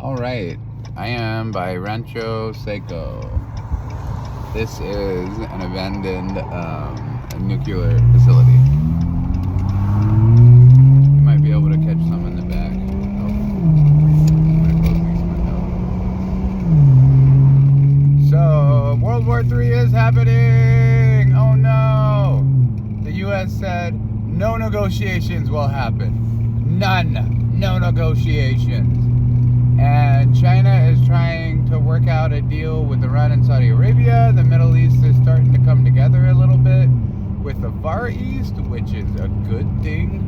All right, I am by Rancho Seco. This is an abandoned nuclear facility. You might be able to catch some in the back. Oh, I'm gonna close these windows. So, World War III is happening! Oh no! The U.S. said no negotiations will happen. None. No negotiations. And China is trying to work out a deal with Iran and Saudi Arabia. The Middle East is starting to come together a little bit with the Far East, which is a good thing.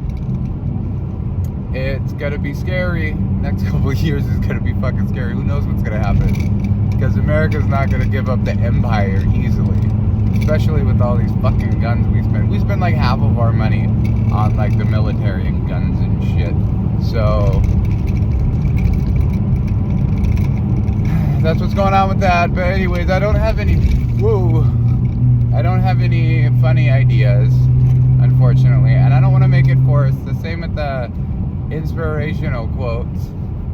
It's going to be scary. Next couple of years is going to be fucking scary. Who knows what's going to happen? Because America's not going to give up the empire easily. Especially with all these fucking guns we spend. We spend like half of our money on like the military and guns and shit. So that's what's going on with that. But anyways, I don't have any funny ideas, unfortunately, and I don't want to make it forced. The same with the inspirational quotes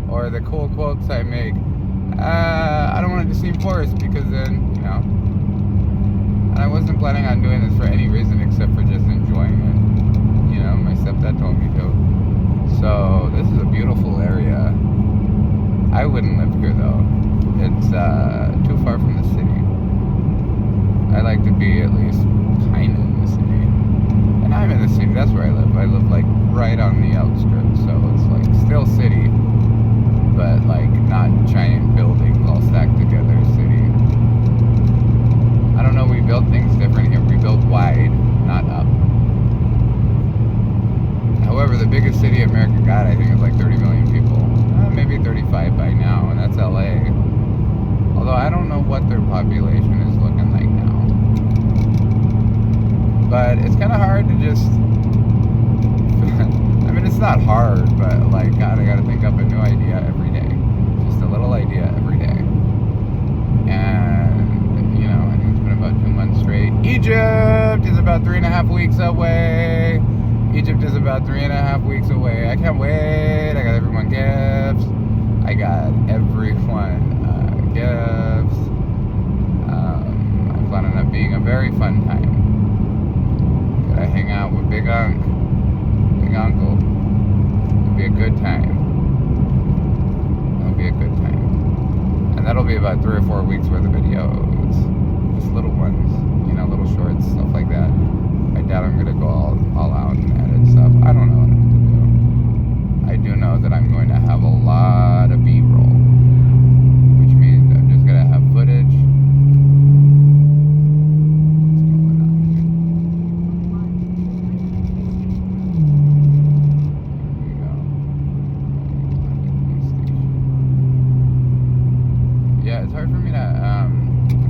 or the cool quotes I make. I don't want it to seem forced, because then, and I wasn't planning on doing this for any reason except for just enjoying it. My stepdad told me to. So this is a beautiful area. I wouldn't live here though. It's too far from the city. I like to be at least kind of in the city. And I'm in the city, that's where I live. I live like right on the outskirts, so it's like still city, but like not giant buildings all stacked together city. I don't know, we build things different here. We build wide, not up. However, the biggest city America got, I think, is like 30 million people. Maybe 35 by now, and that's LA. Although I don't know what their population is looking like now. But it's kind of hard to just... I mean, it's not hard, but like, God, I gotta think up a new idea every day. Just a little idea every day. And, I think it's been about 2 months straight. Egypt is about 3.5 weeks away. Egypt is about 3.5 weeks away. I can't wait. I got everyone gifts. I got everyone gifts. I'm planning on being a very fun time. Gonna hang out with Big Uncle. It'll be a good time. It'll be a good time. And that'll be about 3 or 4 weeks worth of videos. Just little ones, little shorts, stuff like that. I doubt I'm gonna go all out and edit stuff. I don't know what I'm gonna do. I do know that I'm going to have a lot of B-roll, which means I'm just gonna have footage. Yeah, it's hard for me to,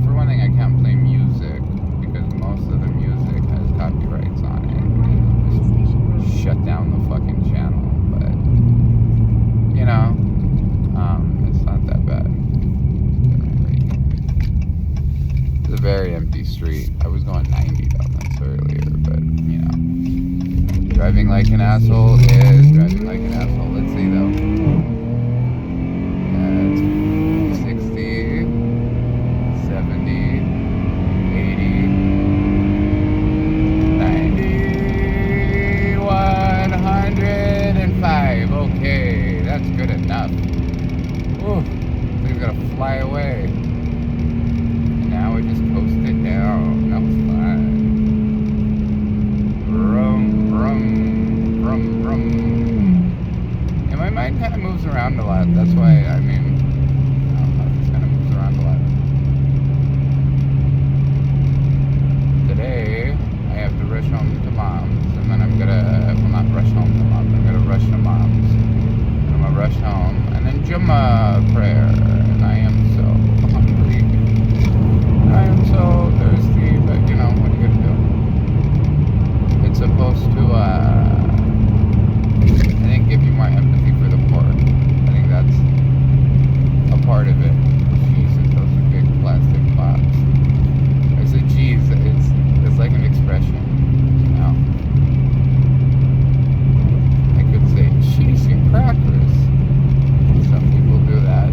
for one thing, I can't play music because most of the music has copyrights on it. Just shut down the fucking channel, but, it's not that bad. It's a very empty street. I was going 90 down this earlier, but, driving like an asshole is driving like an asshole. Let's see, though. It's 60, 70, 80, 90, 105. Okay, that's good enough. Ooh, thing's gonna fly away. And now we just coast it down. That was fun. Brum, brum, brum, brum. Yeah, my mind kind of moves around a lot. That's why, it kind of moves around a lot. Today, I have to rush home to Mom's, and then I'm gonna, not rush home to Mom's, I'm gonna rush to Mom's. And I'm gonna rush home, and then Jummah prayer, and I am so hungry. I am so thirsty, but what are you gonna do? It's supposed to, I think, give you more empathy for the poor. I think that's a part of it. Jesus, those are big plastic pots. I said, geez, it's like an expression, I could say cheese and crackers. Some people do that.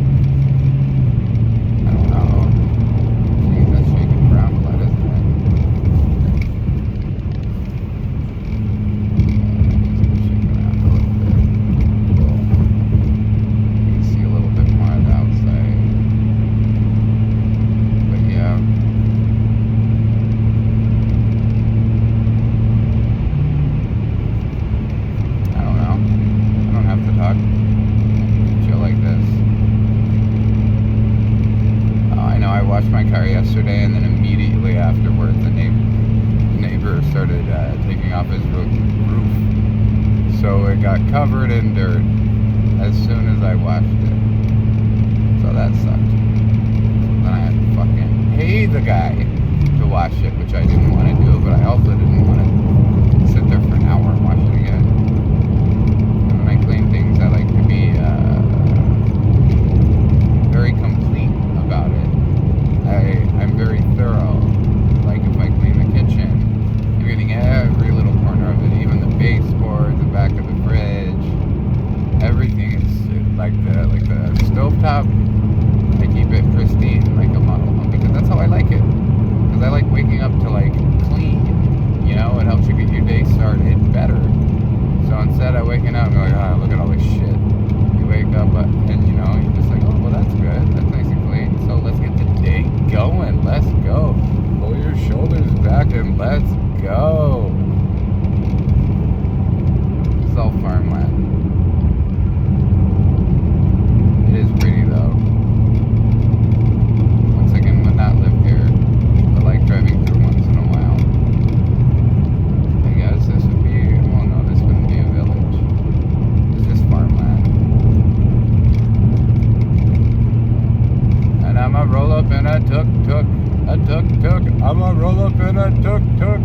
washed my car yesterday, and then immediately afterwards, the neighbor started taking off his roof. So it got covered in dirt as soon as I washed it. So that sucked. Then I had to fucking pay the guy to wash it, which I didn't want to do, but I also didn't want to sit there for an hour and wash it again. And when I clean things, I like to be very complete about it. I'm very thorough. Like if I clean the kitchen, I'm getting every little corner of it, even the baseboard, the back of the fridge, everything is like the stovetop. I keep it pristine, like a model home, because that's how I like it. Because I like waking up to like clean. You know, it helps you get your day started better. So instead of waking up and be like, oh, look at all this shit. You wake up and you know, you're just like, oh, well, that's good. That's nice and clean. So let's get the day going. Let's go. Pull your shoulders back and let's go. It's all farmland. It is pretty though. Once again, would not live here, but like driving through once in a while. I guess this would be, well no, this wouldn't be a village. It's just farmland. And I'ma roll up in a tuk-tuk. I'ma roll up in a tuk-tuk.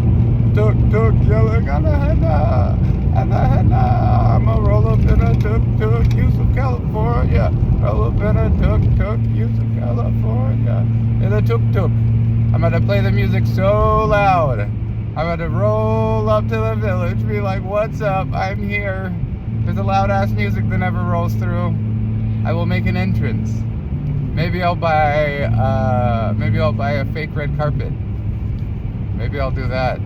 Yelling on the henna. I'ma roll up in a tuk-tuk, use of California. Roll up in a tuk-tuk, use of California. In a tuk-tuk. I'm gonna play the music so loud. I'm gonna roll up to the village, be like, what's up? I'm here. There's a loud ass music that never rolls through. I will make an entrance. Maybe I'll buy a fake red carpet. Maybe I'll do that.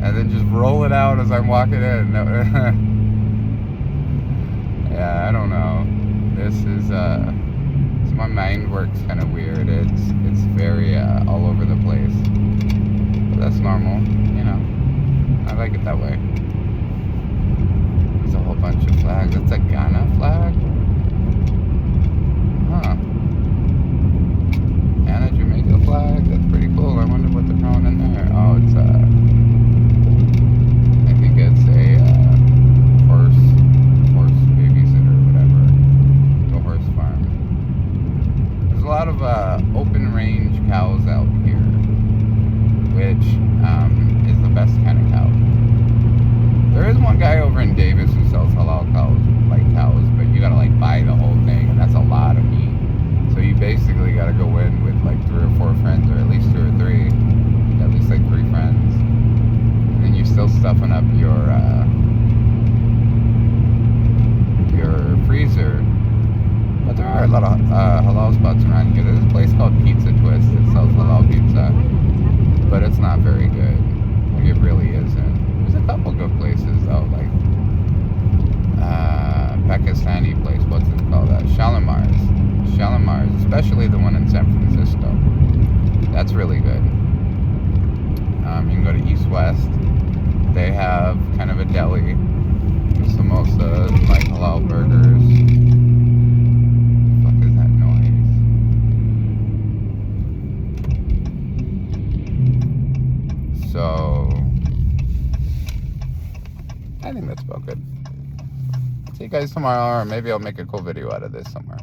And then just roll it out as I'm walking in. Yeah, I don't know. This is my mind works kind of weird. It's very all over the place. But that's normal, you know. I like it that way. There's a whole bunch of flags. That's a Ghana flag? Huh. And a Jamaica flag? That's pretty cool. I wonder what they're throwing in there. Oh, it's I think it's a horse babysitter or whatever. The horse farm. There's a lot of open range cows out here, which is the best kind of cow. There is one guy over in Davis who sells halal cows, but you gotta like buy the whole thing, and that's a lot of meat. So you basically gotta go in with like 3 or 4 friends, or at least 2 or 3, at least like 3 friends. And you're still stuffing up your freezer. But there are a lot of halal spots around here. There's a place called Pizza Twist that sells halal pizza, but it's not very good. Like it really isn't. There's a couple good places though, like Pakistani place. What's it called? Shalimars, especially the one in San Francisco. That's really good. You can go to East West. They have kind of a deli, samosas, like halal burgers. What the fuck is that noise? So, I think that's about good. See you guys tomorrow, or maybe I'll make a cool video out of this somewhere.